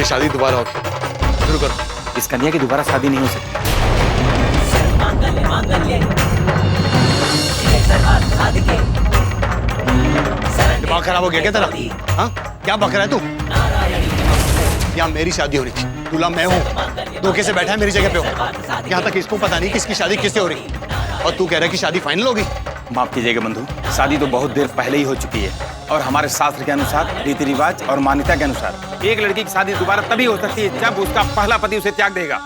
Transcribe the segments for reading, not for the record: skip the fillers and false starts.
शादी दोबारा होगी। शुरू करो। इस कन्या की दोबारा शादी नहीं हो सकती। दिमाग खराब हो गया क्या तेरा? हाँ, क्या बक रहा है तू? यहाँ मेरी शादी हो रही थी, दूल्हा मैं हूँ, धोखे से बैठा है मेरी जगह पे हो। यहाँ तक इसको पता नहीं किसकी शादी किससे हो रही, और तू कह रहा है कि शादी फाइनल होगी। माफ कीजिएगा बंधु, शादी तो बहुत देर पहले ही हो चुकी है और हमारे शास्त्र के अनुसार, रीति रिवाज और मान्यता के अनुसार एक लड़की की शादी दोबारा तभी हो सकती है जब उसका पहला पति उसे त्याग देगा।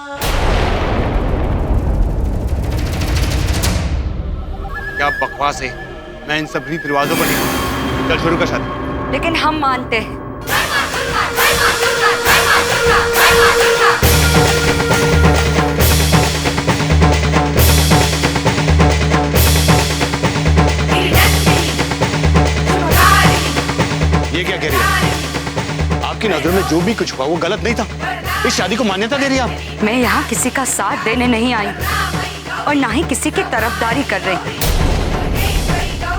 क्या बकवास है, मैं इन सब रीति रिवाजों पर नहीं। चल शुरू कर शादी। लेकिन हम मानते हैं। ये क्या कह रही है? आपकी नजरों में जो भी कुछ हुआ वो गलत नहीं था? इस शादी को मान्यता दे रही है आप? मैं यहाँ किसी का साथ देने नहीं आई और ना ही किसी की तरफदारी कर रही।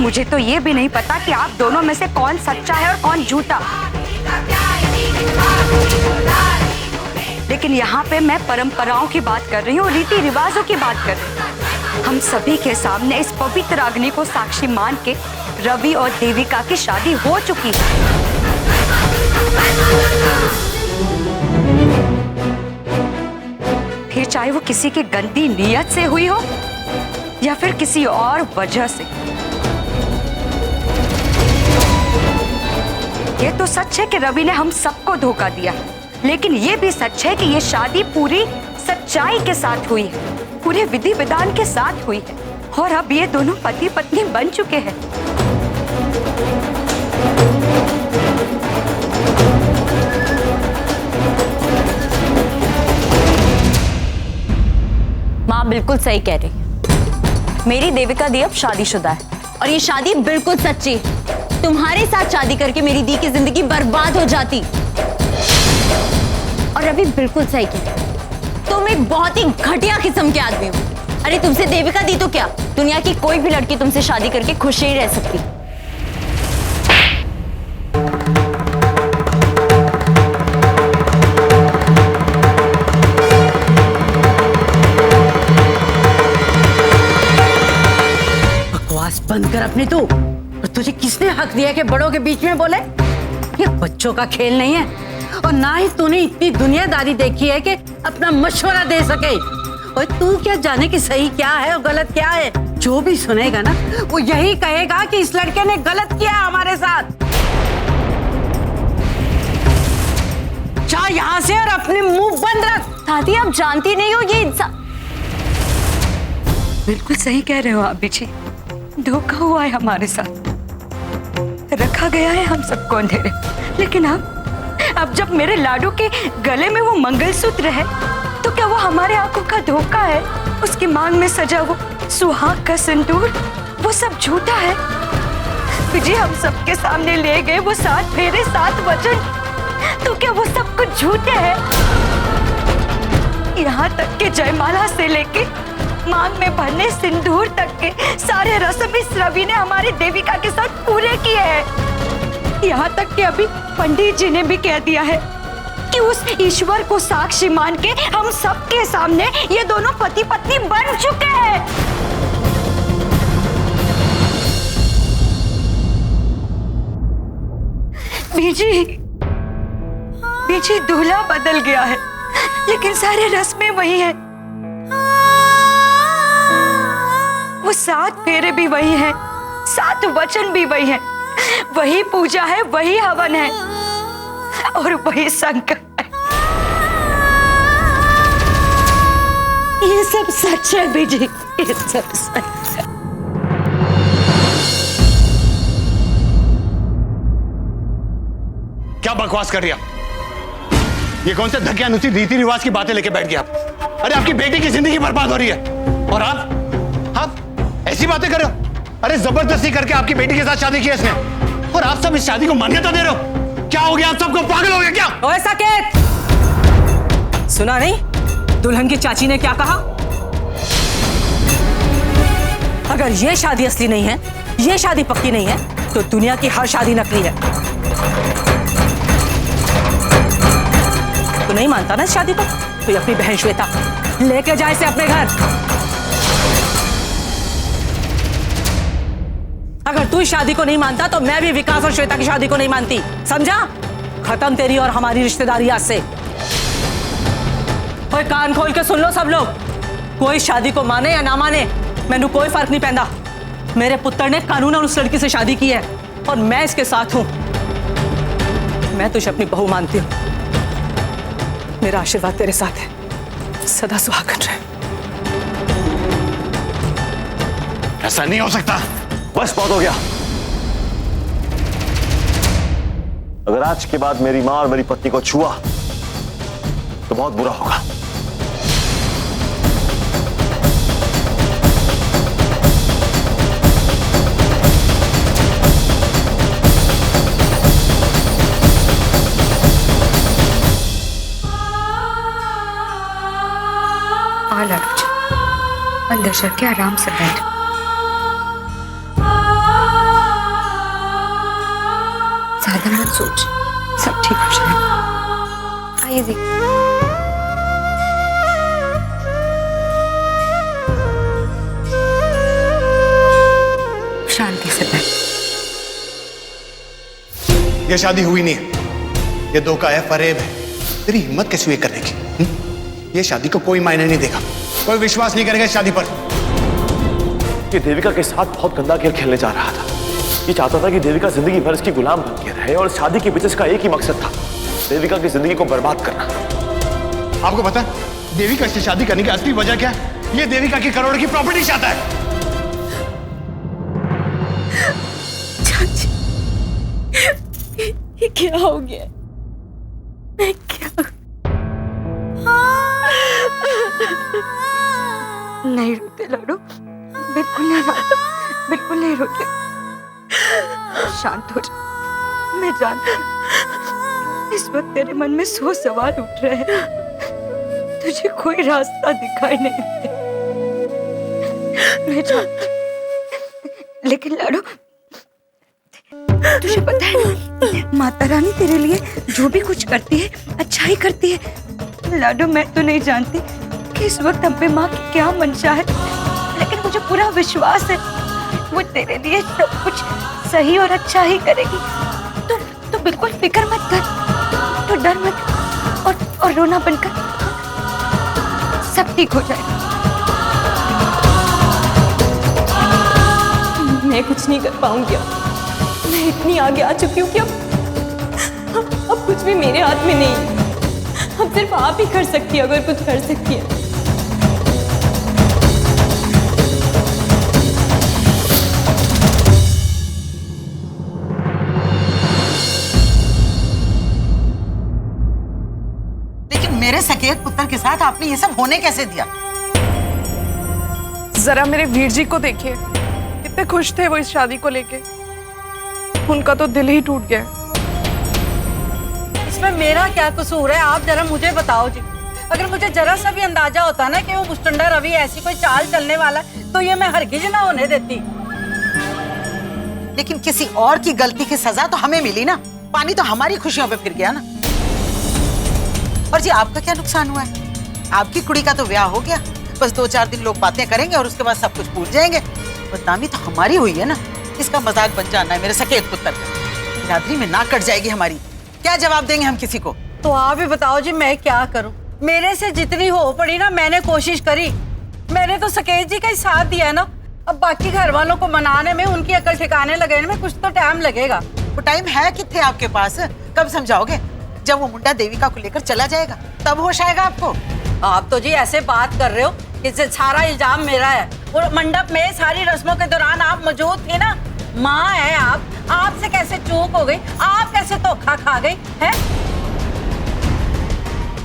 मुझे तो ये भी नहीं पता कि आप दोनों में से कौन सच्चा है और कौन झूठा। लेकिन यहाँ पे मैं परंपराओं की बात कर रही हूँ, रीति रिवाजों की बात कर रही हूँ। हम सभी के सामने इस पवित्र अग्नि को साक्षी मान के रवि और देविका की शादी हो चुकी है। फिर चाहे वो किसी की गंदी नीयत से हुई हो या फिर किसी और वजह से। ये तो सच है कि रवि ने हम सबको धोखा दिया, लेकिन ये भी सच है कि ये शादी पूरी सच्चाई के साथ हुई है, पूरे विधि विधान के साथ हुई है और अब ये दोनों पति पत्नी बन चुके हैं। माँ बिल्कुल सही कह रही है। मेरी देविका दी अब शादीशुदा है और ये शादी बिल्कुल सच्ची है। तुम्हारे साथ शादी करके मेरी दी की जिंदगी बर्बाद हो जाती। और रवि बिल्कुल सही कह रही है, तुम एक बहुत ही घटिया किस्म के आदमी हो। अरे तुमसे देविका दी तो क्या, दुनिया की कोई भी लड़की तुमसे शादी करके खुश नहीं रह सकती। बकवास बंद कर अपनी तू। और तुझे किसने हक दिया कि बड़ों के बीच में बोले? ये बच्चों का खेल नहीं है और ना ही तूने इतनी दुनियादारी देखी है कि अपना मशवरा दे सके। और तू क्या जाने कि सही क्या है और गलत क्या है? जो भी सुनेगा ना वो यही कहेगा कि इस लड़के ने गलत किया हमारे साथ। जा यहाँ से और अपने मुंह बंद रख। दादी आप जानती नहीं हो ये इंसान। बिल्कुल सही कह रहे हो आप जी, धोखा हुआ है हमारे साथ, रखा गया है हम सबको अंधेरे। लेकिन अब जब मेरे लाडू के गले में वो मंगलसूत्र है तो क्या वो हमारे आंखों का धोखा है? उसकी मांग में सजा वो सुहाग का सिंदूर, वो सब झूठा है? विजय हम सबके सामने ले गए वो 7 फेरे 7 वचन, तो क्या वो सब कुछ झूठे हैं? यहाँ तक के जयमाला से लेके मांग में भरने सिंदूर तक के सारे रस्म इस रवि ने हमारी देविका के साथ पूरे किए हैं। यहाँ तक कि अभी पंडित जी ने भी कह दिया है कि उस ईश्वर को साक्षी मान के हम सबके सामने ये दोनों पति पत्नी बन चुके हैं। बीजी दूल्हा बदल गया है लेकिन सारे रस्में वही है। वो 7 फेरे भी वही हैं, 7 वचन भी वही हैं, वही पूजा है, वही हवन है और वही संकट है। ये सब सच है बीजी, ये सब सच है। क्या बकवास कर रही है? ये कौन से धक्यानुसी रीति रिवाज की बातें लेके बैठ गए आप? अरे आपकी बेटी की जिंदगी बर्बाद हो रही है और आप ऐसी बातें कर रहे हो? अरे जबरदस्ती करके आपकी बेटी के साथ शादी की इसने और आप सब इस शादी को मान्यता दे रहे हो। क्या हो गया? आप सबको पागल हो गया क्या? ओए साकेत, सुना नहीं दुल्हन की चाची ने क्या कहा? अगर ये शादी असली नहीं है, ये शादी पक्की नहीं है, तो दुनिया की हर शादी नकली है। तू नहीं मानता ना इस शादी को, तो ये अपनी बहन श्वेता लेके जाए इसे अपने घर। अगर तू इस शादी को नहीं मानता तो मैं भी विकास और श्वेता की शादी को नहीं मानती, समझा? खत्म तेरी और हमारी रिश्तेदारी आज से। कोई कान खोल के सुन लो सब लोग, कोई शादी को माने या ना माने मैनू कोई फर्क नहीं पैंदा। मेरे पुत्र ने कानूनन उस लड़की से शादी की है और मैं इसके साथ हूं। मैं तुझे अपनी बहू मानती हूं। मेरा आशीर्वाद तेरे साथ है, सदा सुहागन रहे। ऐसा नहीं हो सकता। बस बहुत हो गया। अगर आज के बाद मेरी मां और मेरी पत्नी को छुआ तो बहुत बुरा होगा। आ लाडू जी, अंदर चल के आराम से बैठ। ज्यादा मत सोच, सब ठीक हो जाएगा। आइए देख। शांति से बैठ। ये शादी हुई नहीं है, ये धोखा है, फरेब है। तेरी हिम्मत कैसी हुई करने की? ये शादी को कोई मायने नहीं देगा, कोई विश्वास नहीं करेगा इस शादी पर। ये देविका के साथ बहुत गंदा खेल खेलने जा रहा था। ये चाहता था कि देविका जिंदगी भर इसकी गुलाम बन के रहे और शादी के पीछे इसका एक ही मकसद था, देविका की जिंदगी को बर्बाद करना। आपको पता है देविका से शादी करने की असली वजह क्या है? ये देविका की करोड़ की प्रॉपर्टी चाहता है। चाची, ये क्या हो गया? मैं क्या? नहीं रोते लाडू, बिल्कुल नहीं रोते, बिल्कुल नहीं रोते। शांत हो जा। मैं जानती हूँ इस वक्त तेरे मन में 100 सवाल उठ रहे हैं, तुझे कोई रास्ता दिखाई नहीं दे। मैं जानती हूँ, लेकिन लाडू तुझे पता है माता रानी तेरे लिए जो भी कुछ करती है अच्छा ही करती है। लाडू मैं तो नहीं जानती कि इस वक्त हम पे माँ की क्या मंशा है, लेकिन मुझे पूरा विश्वास है वो तेरे लिए सब कुछ सही और अच्छा ही करेगी। तो बिल्कुल फिक्र मत कर, तो डर मत और रोना बंद कर, सब ठीक हो जाएगा। मैं कुछ नहीं कर पाऊंगी। मैं इतनी आगे आ चुकी हूँ कि अब कुछ भी मेरे हाथ में नहीं। अब सिर्फ आप ही कर सकती है, अगर कुछ कर सकती है। लेकिन मेरे सकेत पुत्र के साथ आपने ये सब होने कैसे दिया? जरा मेरे वीर जी को देखिए, कितने खुश थे वो इस शादी को लेके। उनका तो दिल ही टूट गया। इसमें मेरा क्या कसूर है? आप जरा मुझे बताओ जी। अगर मुझे जरा सा भी अंदाजा होता ना कि वो मुस्टंडा रवि ऐसी कोई चाल चलने वाला है, तो ये मैं हरगिज ना होने देती। लेकिन किसी और की गलती की सजा तो हमें मिली ना, पानी तो हमारी खुशियों पे फिर गया ना। और जी आपका क्या नुकसान हुआ है? आपकी कुड़ी का तो ब्याह हो गया, बस 2-4 दिन लोग बातें करेंगे और उसके बाद सब कुछ भूल जाएंगे। बदनामी तो हमारी हुई है ना, इसका मजाक बन जाना है मेरे सकेत पुत्र का। बिरादरी में नाक कट जाएगी हमारी, क्या जवाब देंगे हम किसी को? तो आप ही बताओ जी मैं क्या करूं? मेरे से जितनी हो पड़ी ना मैंने कोशिश करी। मैंने तो सकेत जी का ही साथ दिया है ना। अब बाकी घर वालों को मनाने में, उनकी अकल ठिकाने लगाने में कुछ तो टाइम लगेगा। वो टाइम है कितने आपके पास? कब समझाओगे? जब वो मुंडा देविका को लेकर चला जाएगा तब होश आएगा आपको। आप तो जी ऐसे बात कर रहे हो कि सारा इल्जाम मेरा है। और मंडप में सारी रस्मों के दौरान आप मौजूद थे ना। माँ है आप, आपसे कैसे चूक हो गई? आप कैसे धोखा खा गई है?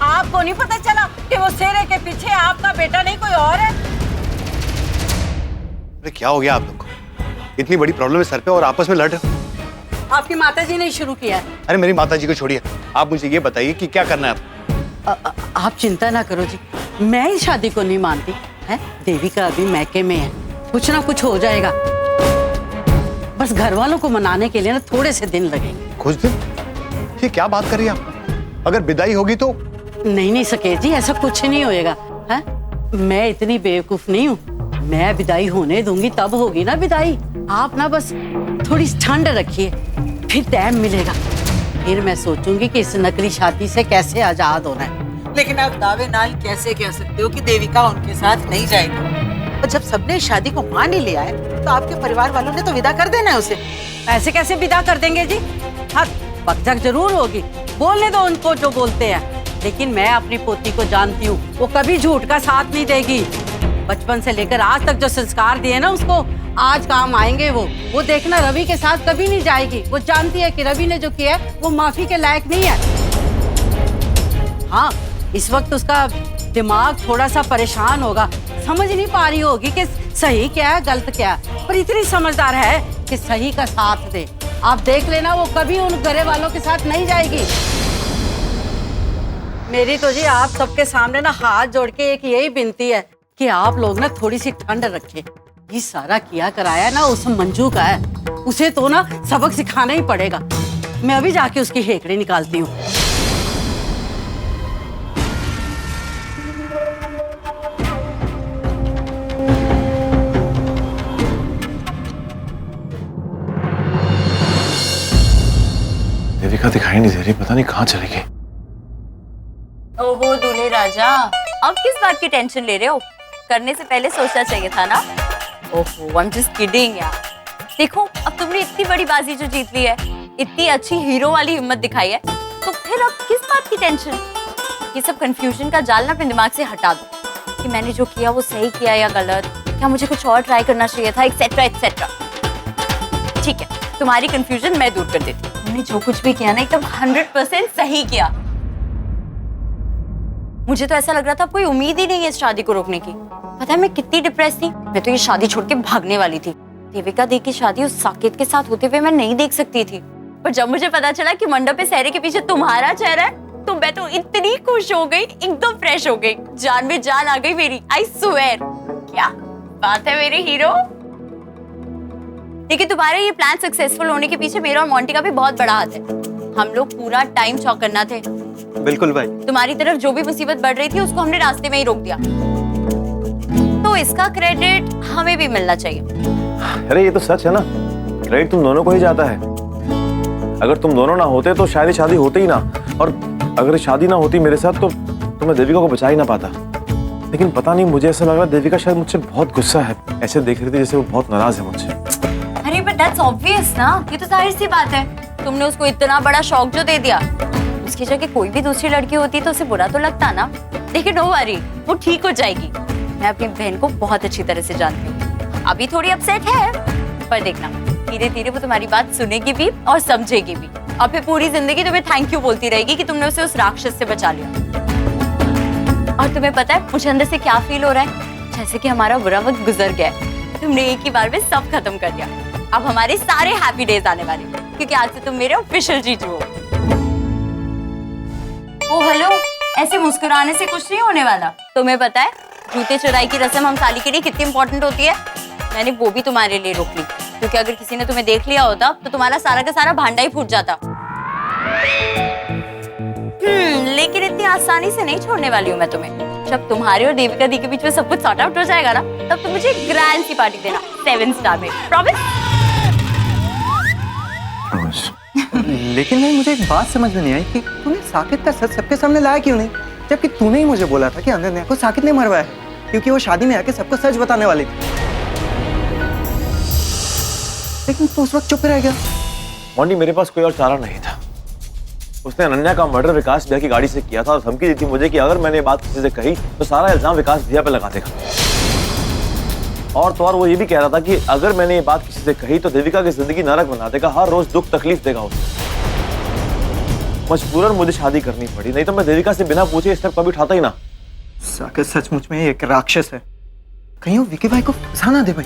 आपको नहीं पता चला कि वो सेहरे के पीछे आपका बेटा नहीं कोई और है? अरे क्या हो गया आप लोग को? इतनी बड़ी प्रॉब्लम है सर पे और आपस में लड़ रहे हो। आपकी माताजी ने शुरू किया है। अरे मेरी माताजी को छोड़िए, आप मुझे ये बताइए कि क्या करना है आप? आप चिंता ना करो जी, मैं इस शादी को नहीं मानती है। देविका अभी मैके में है, कुछ ना कुछ हो जाएगा। बस घर वालों को मनाने के लिए ना थोड़े से दिन लगेंगे। कुछ दिन? ये क्या बात कर रही है आप? अगर विदाई होगी तो नहीं नहीं सकेत जी, ऐसा कुछ नहीं होएगा। है मैं इतनी बेवकूफ नहीं हूँ। मैं विदाई होने दूंगी तब होगी ना विदाई। आप ना बस थोड़ी ठंड रखिए, फिर टाइम मिलेगा। फिर मैं सोचूंगी कि इस नकली शादी से कैसे आजाद होना है। लेकिन आप दावे नाल कैसे कह सकते हो कि देविका उनके साथ नहीं जाएगी? और जब सबने इस शादी को मान ही लिया है तो आपके परिवार वालों ने तो विदा कर देना है उसे। ऐसे कैसे विदा कर देंगे जी? हाँ, पकझक जरूर होगी, बोलने दो उनको जो बोलते हैं। लेकिन मैं अपनी पोती को जानती हूँ, वो कभी झूठ का साथ नहीं देगी। बचपन से लेकर आज तक जो संस्कार दिए ना उसको, आज काम आएंगे वो देखना। रवि के साथ कभी नहीं जाएगी। वो जानती है कि रवि ने जो किया है वो माफी के लायक नहीं है। हाँ, इस वक्त उसका दिमाग थोड़ा सा परेशान होगा, समझ नहीं पा रही होगी कि सही क्या है गलत क्या है, पर इतनी समझदार है कि सही का साथ दे। आप देख लेना, वो कभी उन घरे वालों के साथ नहीं जाएगी। मेरी तो जी आप सबके सामने ना हाथ जोड़ के एक यही विनती है कि आप लोग ना थोड़ी सी ठंड रखें। ये सारा किया कराया ना उस मंजू का है, उसे तो ना सबक सिखाना ही पड़ेगा। मैं अभी जाके उसकी हेकड़ी निकालती हूँ। देविका दिखाई नहीं दे रही, पता नहीं कहाँ चली गई। ओहो दूल्हे राजा, अब किस बात की टेंशन ले रहे हो? करने से पहले सोचना चाहिए था ना। ओहो, आई एम जस्ट किडिंग यार। देखो, अब तुमने इतनी बड़ी बाजी जो जीत ली है, इतनी अच्छी हीरो वाली हिम्मत दिखाई है, तो फिर अब किस बात की टेंशन? ये सब कंफ्यूजन का जाल ना अपने दिमाग से हटा दो कि मैंने जो किया वो सही किया या गलत, क्या मुझे कुछ और ट्राई करना चाहिए था, एक्सेट्रा एक्सेट्रा। ठीक है, तुम्हारी कंफ्यूजन मैं दूर कर देती हूँ। तुमने जो कुछ भी किया ना एकदम 100% सही किया। मुझे तो ऐसा लग रहा था कोई उम्मीद ही नहीं है इस शादी को रोकने की। पता है मैं कितनी डिप्रेस थी। मैं तो ये शादी छोड़ के भागने वाली थी। देविका दी की शादी उस साकेत के साथ होते हुए मैं नहीं देख सकती थी। पर जब मुझे पता चला कि मंडप पे सहरे के पीछे तुम्हारा चेहरा है, तो मैं तो इतनी खुश हो गई, एकदम फ्रेश हो गई, जान में जान आ गई मेरी। I swear. क्या बात है मेरे हीरो। लेकिन तुम्हारे ये प्लान सक्सेसफुल होने के पीछे मेरा और मोंटी का भी बहुत बड़ा हाथ है। हम लोग पूरा टाइम चौकन्ना थे। बिल्कुल भाई। तुम्हारी तरफ जो भी मुसीबत बढ़ रही थी उसको हमने रास्ते में ही रोक दिया, तो इसका क्रेडिट हमें भी मिलना चाहिए। अरे ये तो सच है ना, क्रेडिट तुम दोनों को ही जाता है। अगर तुम दोनों ना होते तो शायद शादी होती ही ना, और अगर शादी ना होती मेरे साथ तो मैं देविका को बचा ही ना पाता। लेकिन पता नहीं, मुझे ऐसा लग रहा देविका शायद मुझसे बहुत गुस्सा है। ऐसे देख रही थी जैसे वो बहुत नाराज है मुझसे। अरे बट दैट्स ऑब्वियस ना, ये तो जाहिर सी बात है। तुमने उसको इतना बड़ा शौक जो दे दिया, उसकी जगह कोई भी दूसरी लड़की होती तो उसे बुरा तो लगता ना। लेकिन नो वरी, वो ठीक हो जाएगी। मैं अपनी बहन को बहुत अच्छी तरह से जानती हूँ। अभी थोड़ी अपसेट है, पर देखना धीरे धीरे वो तुम्हारी बात सुनेगी भी और समझेगी भी, और फिर पूरी जिंदगी तुम्हें थैंक यू बोलती रहेगी कि तुमने उसे उस राक्षस से बचा लिया। और तुम्हें पता है मुझे अंदर से क्या फील हो रहा है? जैसे कि हमारा बुरा वक्त गुजर गया है। तुमने एक ही बार में सब खत्म कर दिया। अब हमारे सारे हैप्पी डेज आने वाले, क्योंकि आज से तुम मेरे ऑफिशियल जीजू हो। ओ हेलो, ऐसे मुस्कुराने से कुछ नहीं होने वाला। तुम्हें पता है जूते चुराई की रस्म हम साली के लिए कितनी इंपॉर्टेंट होती है? मैंने वो भी तुम्हारे लिए रोक ली, क्योंकि अगर किसी ने तुम्हें देख लिया होता तो तुम्हारा सारा का सारा भांडा ही फूट जाता। लेकिन इतनी आसानी से नहीं छोड़ने वाली हूँ मैं तुम्हें। जब तुम्हारे और देविका दी के बीच में सब कुछ सॉर्ट आउट हो जाएगा ना, तब तुम मुझे ग्रैंड सी पार्टी देना 7 स्टार में। प्रॉमिस? लेकिन भाई मुझे एक बात समझ में नहीं आई कि तूने साकित का सच सबके सामने लाया क्यों नहीं, जबकि तूने ही मुझे बोला था कि अनन्या को साकित ने मरवाया है, क्योंकि वो शादी में आके सबको सच बताने वाली थी। लेकिन तू उस वक्त चुप रह गया। मोंटी, मेरे पास कोई और चारा नहीं था। उसने अनन्या का मर्डर विकास भैया की गाड़ी से किया था और धमकी दी थी मुझे कि अगर मैंने ये बात किसी से कही तो सारा इल्जाम विकास भैया पे लगा देगा। और तो और वो ये भी कह रहा था कि अगर मैंने ये बात किसी से कही तो देविका की जिंदगी नरक बना देगा, हर रोज दुख तकलीफ देगा उसे। मजबूरन मुझे शादी करनी पड़ी, नहीं तो मैं देविका से बिना पूछे स्टेप कभी उठाता ही ना। साकित सचमुच में एक राक्षस है, कहीं वो विकी भाई को फंसा ना दे भाई।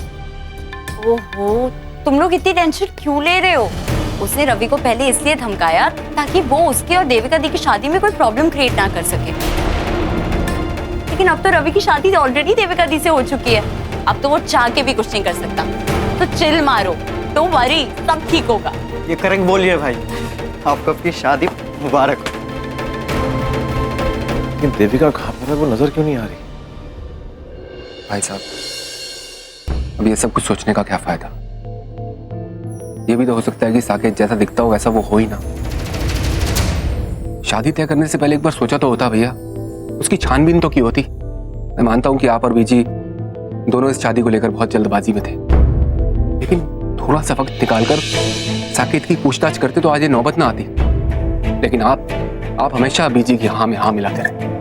ओहो, तुम लोग इतनी टेंशन क्यों ले रहे हो? उसने रवि को पहले इसलिए धमकाया ताकि वो उसकी और देविका दी की शादी में कोई प्रॉब्लम क्रिएट ना कर सके। लेकिन अब तो रवि की शादी ऑलरेडी देविका दी से हो चुकी है, अब तो वो चाह के भी कुछ नहीं कर सकता। तो चिल मारो, डोंट वरी, सब ठीक होगा। ये करेक्ट बोलिए भाई, आपको अपनी शादी मुबारक हो। लेकिन देविका कहाँ पर है, वो नजर क्यों नहीं आ रही? भाई साहब, अब ये सब कुछ सोचने का क्या फायदा? ये भी तो हो सकता है कि साकेत जैसा दिखता हो वैसा वो हो ही ना। शादी तय करने से पहले एक बार सोचा तो होता भैया, उसकी छानबीन तो की होती। मैं मानता हूं कि आप और बीजी दोनों इस शादी को लेकर बहुत जल्दबाजी में थे, लेकिन थोड़ा सा वक्त निकालकर साकेत की पूछताछ करते तो आज ये नौबत ना आती। लेकिन आप हमेशा बीजी की हाँ में हाँ मिलाते रहे।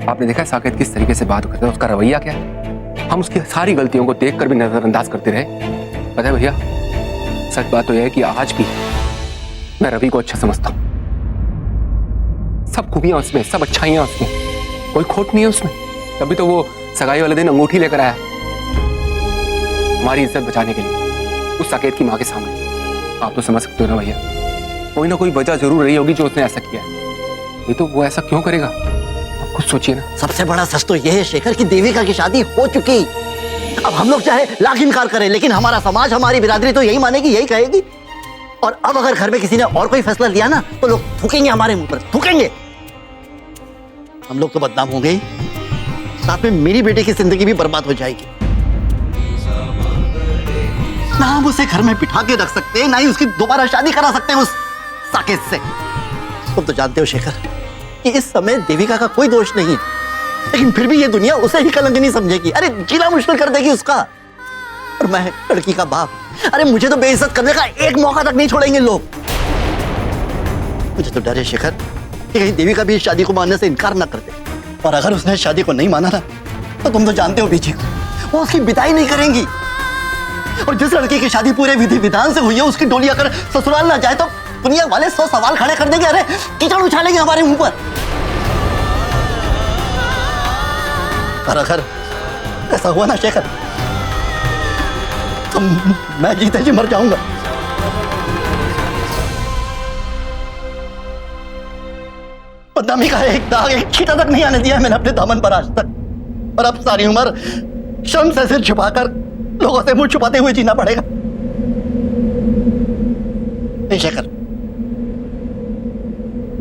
आपने देखा साकेत किस तरीके से बात करता है, उसका रवैया क्या है? हम उसकी सारी गलतियों को देखकर भी नजरअंदाज करते रहे। पता है भैया, सच बात तो यह है कि आज भी मैं रवि को अच्छा समझता हूं। सब खूबियां उसमें, सब अच्छाइयां उसमें, कोई खोट नहीं है उसमें। तभी तो वो सगाई वाले दिन अंगूठी लेकर आया हमारी इज्जत बचाने के लिए उस साकेत की मां के सामने। आप तो समझ सकते हो ना भैया, कोई ना कोई वजह जरूर रही होगी जो उसने ऐसा किया है। ये तो वो ऐसा क्यों करेगा, आप खुद सोचिए ना। सबसे बड़ा सच तो यह है शेखर की देविका की शादी हो चुकी। अब हम लोग चाहे लाख इनकार करें, लेकिन हमारा समाज, हमारी बिरादरी तो यही मानेगी, यही कहेगी। और अब अगर घर में किसी ने और कोई फैसला लिया ना, तो लोग थूकेंगे हमारे मुंह पर, थूकेंगे। हम लोग तो बदनाम होंगे ही, साथ में मेरी बेटी की जिंदगी भी बर्बाद हो जाएगी। ना हम उसे घर में बिठा के रख सकते हैं, ना ही उसकी दोबारा शादी करा सकते हैं उस साकेत से। तुम तो जानते हो शेखर कि इस समय देविका का कोई दोष नहीं, लेकिन फिर भी ये दुनिया उसे ही कलंकिनी समझेगी। अरे जीना मुश्किल कर देगी उसका। और मैं लड़की का बाप, अरे मुझे तो बेइज्जत करने का एक मौका तक नहीं छोड़ेंगे लोग। मुझे तो डर है शेखर कि कहीं देविका भी इस शादी को मानने से इनकार ना कर दे। और अगर उसने शादी को नहीं माना ना, तो तुम तो जानते हो बीजी, वो उसकी विदाई नहीं करेंगी। और जिस लड़की की शादी पूरे विधि विधान से हुई है, उसकी डोली अगर ससुराल ना जाए तो दुनिया वाले 100 सवाल खड़े कर देंगे। अरे कीचड़ उछालेंगे हमारे मुंह पर। और अगर ऐसा हुआ ना शेखर, तो मैं जीते जी मर जाऊंगा। बदनामी का एक दाग, एक छींटा तक नहीं आने दिया मैंने अपने दामन पर आज तक। और अब सारी उम्र शर्म से सिर छुपाकर लोगों से मुंह छुपाते हुए जीना पड़ेगा। नहीं शेखर,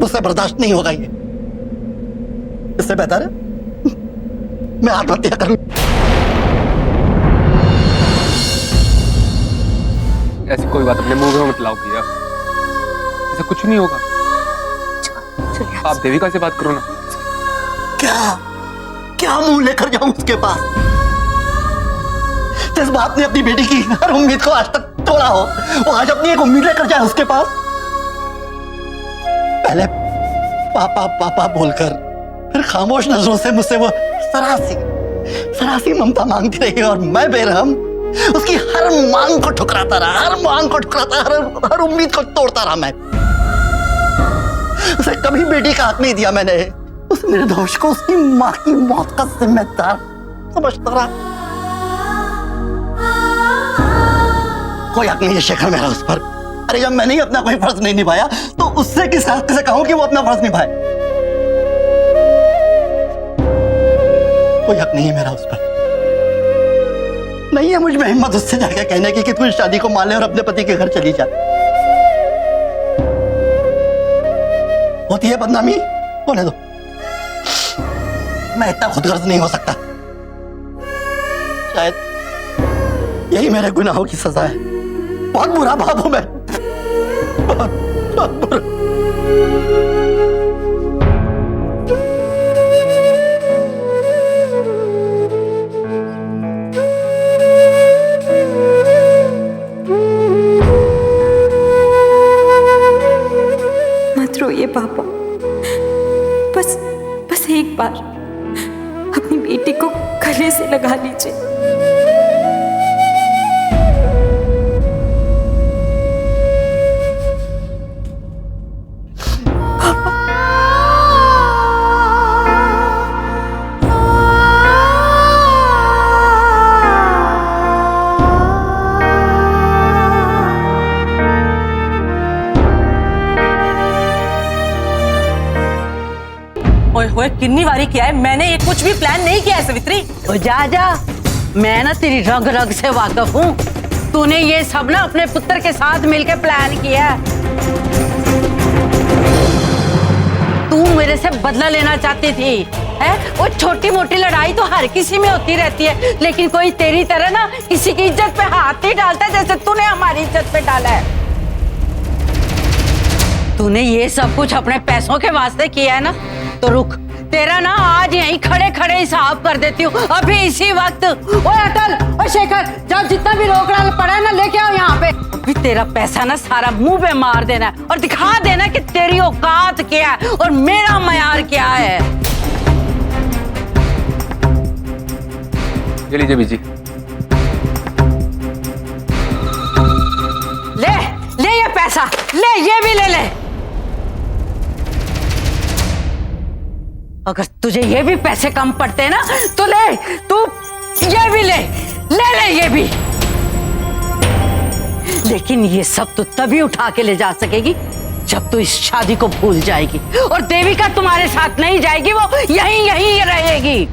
मुझसे बर्दाश्त नहीं होगा ये। इससे बेहतर है मैं आत्महत्या करूं। ऐसी कोई बात अपने मुंह में मत लाओ भैया, ऐसा कुछ नहीं होगा। आप देविका से बात करो ना। क्या मुंह लेकर जाऊं उसके पास? जिस बाप ने अपनी बेटी की हर उम्मीद को आज तक तोड़ा हो, वो आज अपनी एक उम्मीद लेकर जाए उसके पास। पहले पापा पापा बोलकर, फिर खामोश नजरों से मुझसे वो सरासी ममता मांगती रही, और मैं बेरहम उसकी हर मांग को ठुकराता रहा, हर उम्मीद को तोड़ता रहा। मैं उसे कभी बेटी का हक नहीं दिया मैंने। उस निर्दोष को उसकी मां की मौत का जिम्मेदार समझता रहा। कोई हक नहीं है शेखर मेरा उस पर। अरे जब मैंने ही अपना कोई फर्ज नहीं निभाया, तो उससे किस हक से कहूं कि वो अपना फर्ज निभाए? कोई हक नहीं है मेरा उस पर। नहीं है मुझ में हिम्मत उससे जाके कहने की कि तू इस शादी को मान ले और अपने पति के घर चली जा। होती है बदनामी, होने दो। मैं इतना खुदगर्ज नहीं हो सकता। शायद यही मेरे गुनाहों की सजा है। बहुत बुरा बाप हूं मैं, बहुत बुरा। मत रोइए पापा, बस एक बार अपनी बेटी को गले से लगा लीजिए। ओए कितनी बारी किया है मैंने, ये कुछ भी प्लान नहीं किया है सवित्री। ओ जा, मैं ना तेरी रग रग से वाकिफ हूँ। तूने ये सब ना अपने पुत्र के साथ मिलकर प्लान किया है। तू मेरे से बदला लेना चाहती थी, है? वो छोटी मोटी लड़ाई तो हर किसी में होती रहती है, लेकिन कोई तेरी तरह ना किसी की इज्जत पे हाथ नहीं डालता जैसे तूने हमारी इज्जत पे डाला है। तूने ये सब कुछ अपने पैसों के वास्ते किया है ना, तो रुक, तेरा ना आज यहीं खड़े खड़े हिसाब कर देती हूँ, अभी इसी वक्त। ओए अटल, ओए शेखर, जाओ जितना भी रोकड़ा पड़ा है ना लेके आओ यहाँ पे। अभी तेरा पैसा ना सारा मुंह पे मार देना है और दिखा देना कि तेरी औकात क्या है और मेरा मयार क्या है। ये लीजिए बीजी। ले ले ये पैसा, ले ये भी ले ले। अगर तुझे ये भी पैसे कम पड़ते ना तो ले, तू ये भी ले ले ये भी। लेकिन ये सब तो तभी उठा के ले जा सकेगी जब तू इस शादी को भूल जाएगी और देविका तुम्हारे साथ नहीं जाएगी, वो यहीं यहीं रहेगी।